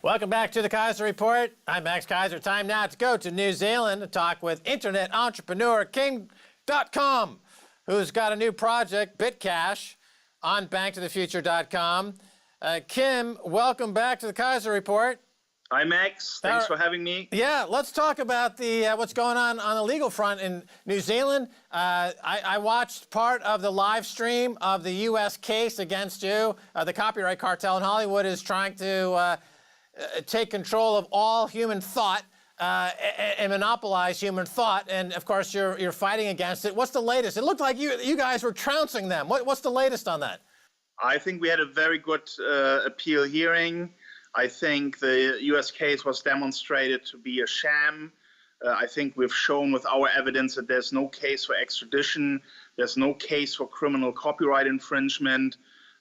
Welcome back to the Keiser Report. I'm Max Keiser. Time now to go to New Zealand to talk with internet entrepreneur King Dotcom, who's got a new project, Bitcache, on banktothefuture.com. Kim, welcome back to the Keiser Report. Hi, Max. Thanks for having me. Yeah, let's talk about the what's going on the legal front in New Zealand. I watched part of the live stream of the U.S. case against you. The copyright cartel in Hollywood is trying to take control of all human thought and monopolize human thought. And, of course, you're fighting against it. What's the latest? It looked like you guys were trouncing them. What's the latest on that? I think we had a very good appeal hearing. I think the U.S. case was demonstrated to be a sham. I think we've shown with our evidence that there's no case for extradition. There's no case for criminal copyright infringement.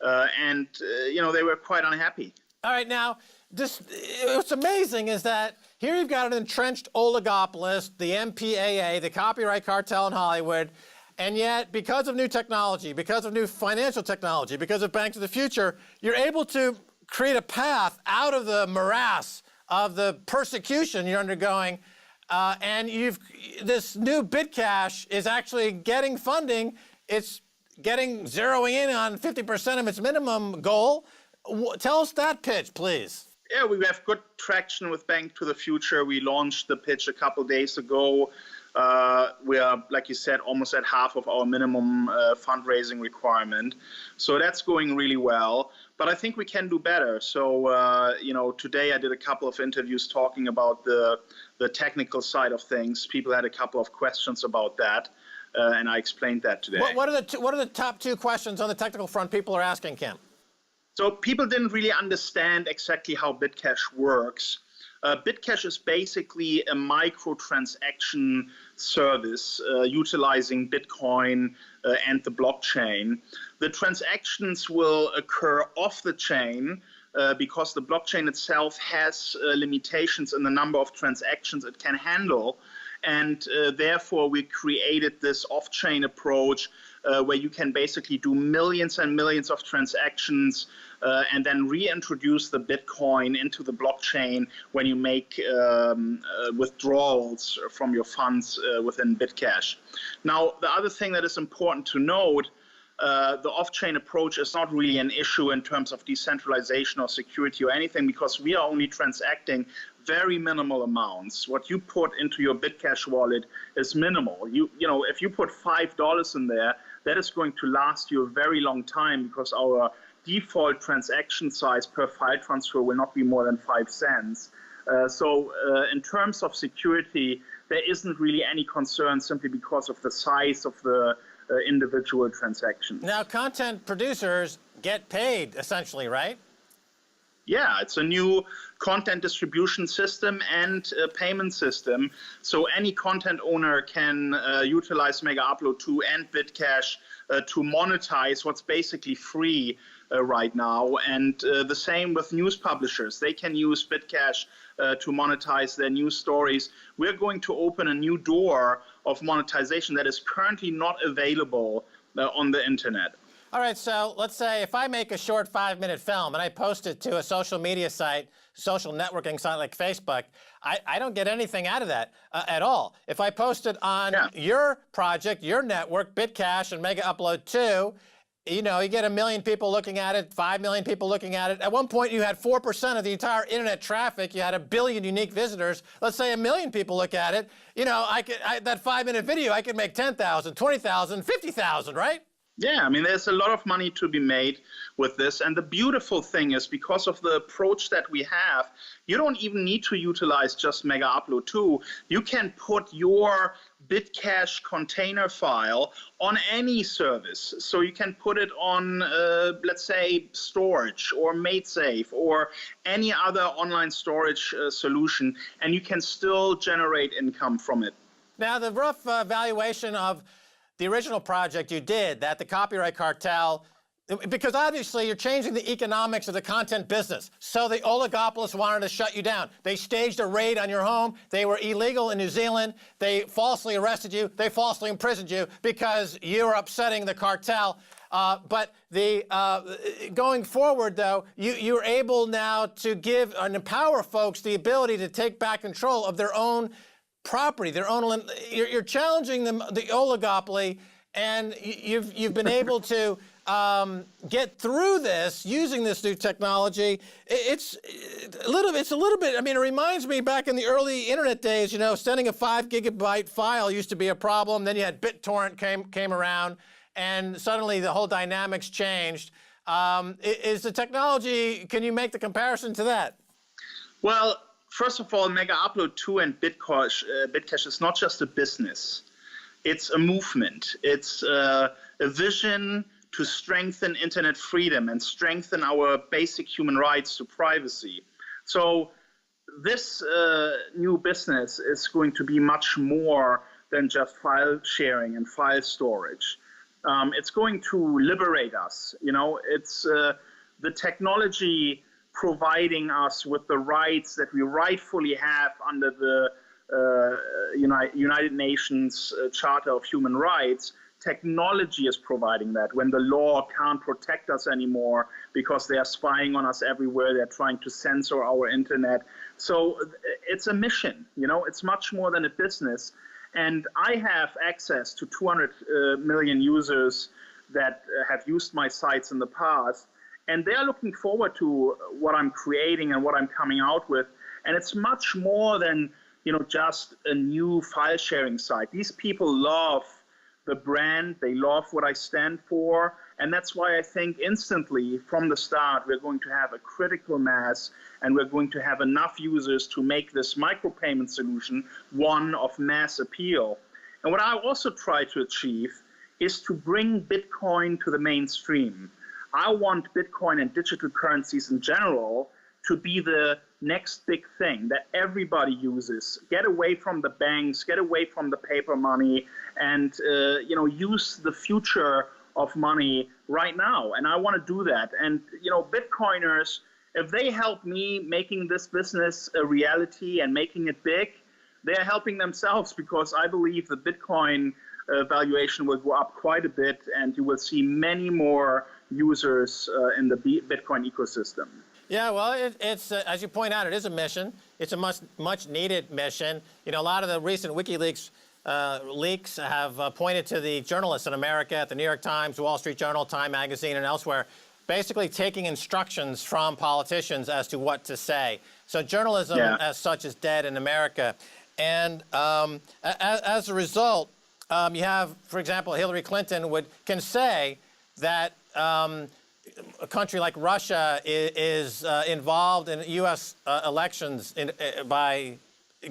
And they were quite unhappy. All right, now, what's amazing is that here you've got an entrenched oligopolist, the MPAA, the copyright cartel in Hollywood, and yet because of new technology, because of new financial technology, because of Bank to the Future, you're able to create a path out of the morass of the persecution you're undergoing, and this new Bitcache is actually getting funding. It's zeroing in on 50% of its minimum goal. Tell us that pitch, please. Yeah, we have good traction with Bank to the Future. We launched the pitch a couple days ago. We are, like you said, almost at half of our minimum fundraising requirement. So that's going really well. But I think we can do better. So, today I did a couple of interviews talking about the technical side of things. People had a couple of questions about that, and I explained that today. What are the top two questions on the technical front people are asking, Kim? So people didn't really understand exactly how Bitcache works. Bitcache is basically a microtransaction service utilizing Bitcoin and the blockchain. The transactions will occur off the chain because the blockchain itself has limitations in the number of transactions it can handle. And therefore, we created this off-chain approach where you can basically do millions and millions of transactions and then reintroduce the Bitcoin into the blockchain when you make withdrawals from your funds within Bitcache. Now, the other thing that is important to note, the off-chain approach is not really an issue in terms of decentralization or security or anything, because we are only transacting very minimal amounts. What you put into your Bitcache wallet is minimal. If you put $5 in there, that is going to last you a very long time, because our default transaction size per file transfer will not be more than 5 cents. So in terms of security, there isn't really any concern simply because of the size of the individual transactions. Now, content producers get paid, essentially, right? Yeah, it's a new content distribution system and payment system. So any content owner can utilize Megaupload 2 and Bitcache to monetize what's basically free right now. And the same with news publishers. They can use Bitcache to monetize their news stories. We're going to open a new door of monetization that is currently not available on the internet. All right, so let's say if I make a short 5-minute film and I post it to a social media site, social networking site like Facebook, I don't get anything out of that at all. If I post it on your project, your network, Bitcache and Megaupload 2, you get 1 million people looking at it, 5 million people looking at it. At one point, you had 4% of the entire internet traffic. You had 1 billion unique visitors. Let's say 1 million people look at it. That 5-minute video, I could make 10,000, 20,000, 50,000, right? Yeah, I mean, there's a lot of money to be made with this. And the beautiful thing is, because of the approach that we have, you don't even need to utilize just Megaupload 2. You can put your Bitcache container file on any service. So you can put it on, let's say, Storage or MadeSafe or any other online storage solution, and you can still generate income from it. Now, the rough valuation of the original project you did, that the copyright cartel, because obviously you're changing the economics of the content business. So the oligopolists wanted to shut you down. They staged a raid on your home. They were illegal in New Zealand. They falsely arrested you. They falsely imprisoned you because you were upsetting the cartel. But going forward, though, you're able now to give and empower folks the ability to take back control of their own property, their own. You're challenging them, the oligopoly, and you've been able to get through this using this new technology. It's a little bit. I mean, it reminds me back in the early internet days. You know, sending a 5 gigabyte file used to be a problem. Then you had BitTorrent came around, and suddenly the whole dynamics changed. Is the technology? Can you make the comparison to that? Well, first of all, Megaupload 2 and Bitcache is not just a business. It's a movement. It's a vision to strengthen internet freedom and strengthen our basic human rights to privacy. So this new business is going to be much more than just file sharing and file storage. It's going to liberate us. You know, it's the technology providing us with the rights that we rightfully have under the United Nations Charter of Human Rights. Technology is providing that when the law can't protect us anymore because they are spying on us everywhere, they're trying to censor our internet. So it's a mission, you know, it's much more than a business. And I have access to 200 million users that have used my sites in the past, and they're looking forward to what I'm creating and what I'm coming out with. And it's much more than, you know, just a new file sharing site. These people love the brand, they love what I stand for, and that's why I think instantly from the start we're going to have a critical mass and we're going to have enough users to make this micropayment solution one of mass appeal. And what I also try to achieve is to bring Bitcoin to the mainstream. I want Bitcoin and digital currencies in general to be the next big thing that everybody uses. Get away from the banks, get away from the paper money, and you know, use the future of money right now. And I want to do that. And you know, Bitcoiners, if they help me making this business a reality and making it big, they're helping themselves, because I believe the Bitcoin valuation will go up quite a bit, and you will see many more users in the Bitcoin ecosystem. Yeah, well, it's as you point out, it is a mission. It's a much needed mission. You know, a lot of the recent WikiLeaks leaks have pointed to the journalists in America at the New York Times, Wall Street Journal, Time Magazine, and elsewhere, basically taking instructions from politicians as to what to say. So journalism as such is dead in America. And as a result, you have, for example, Hillary Clinton can say that a country like Russia is involved in U.S. elections by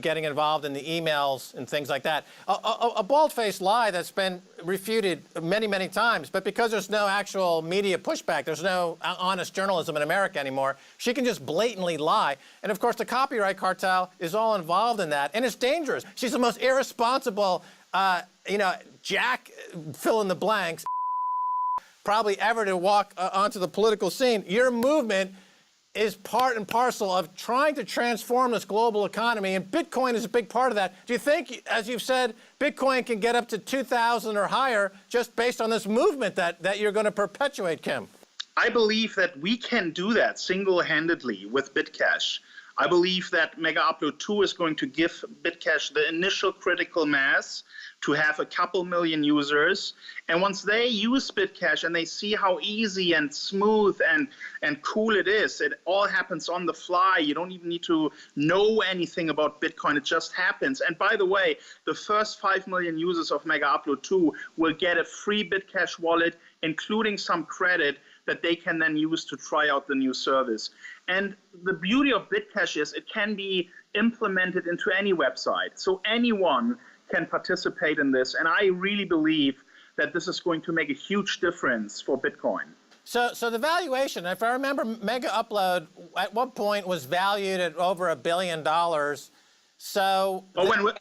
getting involved in the emails and things like that. A bald-faced lie that's been refuted many, many times, but because there's no actual media pushback, there's no honest journalism in America anymore, she can just blatantly lie. And of course, the copyright cartel is all involved in that, and it's dangerous. She's the most irresponsible, you know, Jack, fill in the blanks, probably ever to walk onto the political scene. Your movement is part and parcel of trying to transform this global economy, and Bitcoin is a big part of that. Do you think, as you've said, Bitcoin can get up to 2,000 or higher just based on this movement that you're going to perpetuate, Kim? I believe that we can do that single-handedly with Bitcache. I believe that Megaupload 2 is going to give Bitcache the initial critical mass to have a couple million users. And once they use Bitcache and they see how easy and smooth and cool it is, it all happens on the fly. You don't even need to know anything about Bitcoin. It just happens. And by the way, the first 5 million users of Megaupload 2 will get a free Bitcache wallet, including some credit that they can then use to try out the new service. And the beauty of Bitcache is it can be implemented into any website. So anyone can participate in this. And I really believe that this is going to make a huge difference for Bitcoin. So the valuation, if I remember, Megaupload at one point was valued at over $1 billion. So when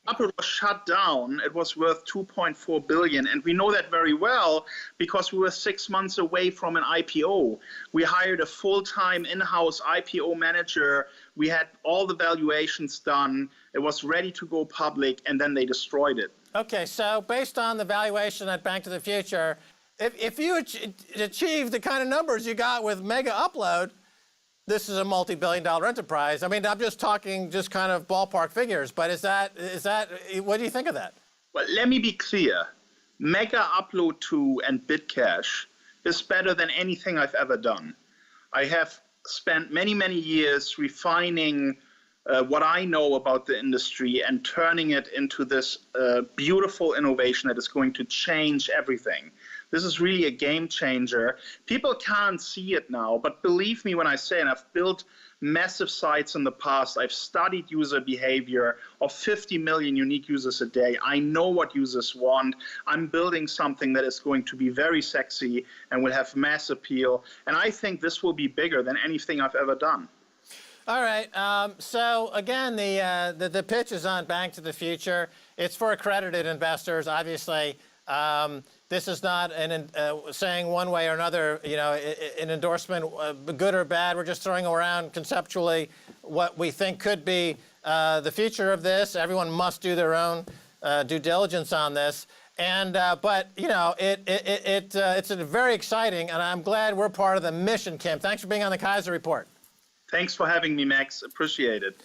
Upload was shut down, it was worth 2.4 billion, and we know that very well because we were 6 months away from an IPO. We hired a full-time in-house IPO manager. We had all the valuations done. It was ready to go public, and then they destroyed it. Okay, so based on the valuation at Bank to the Future, if you achieve the kind of numbers you got with Megaupload, this is a multi-billion-dollar enterprise. I mean, I'm just talking just kind of ballpark figures, but is that what do you think of that? Well, let me be clear. Megaupload 2 and Bitcache is better than anything I've ever done. I have spent many, many years refining what I know about the industry and turning it into this beautiful innovation that is going to change everything. This is really a game changer. People can't see it now, but believe me when I say, and I've built massive sites in the past, I've studied user behavior of 50 million unique users a day. I know what users want. I'm building something that is going to be very sexy and will have mass appeal. And I think this will be bigger than anything I've ever done. All right. So again, the pitch is on Bank to the Future. It's for accredited investors, obviously. This is not saying one way or another, you know, an endorsement, good or bad. We're just throwing around conceptually what we think could be the future of this. Everyone must do their own due diligence on this. And but you know, it's very exciting, and I'm glad we're part of the mission, Kim. Thanks for being on the Keiser Report. Thanks for having me, Max. Appreciate it.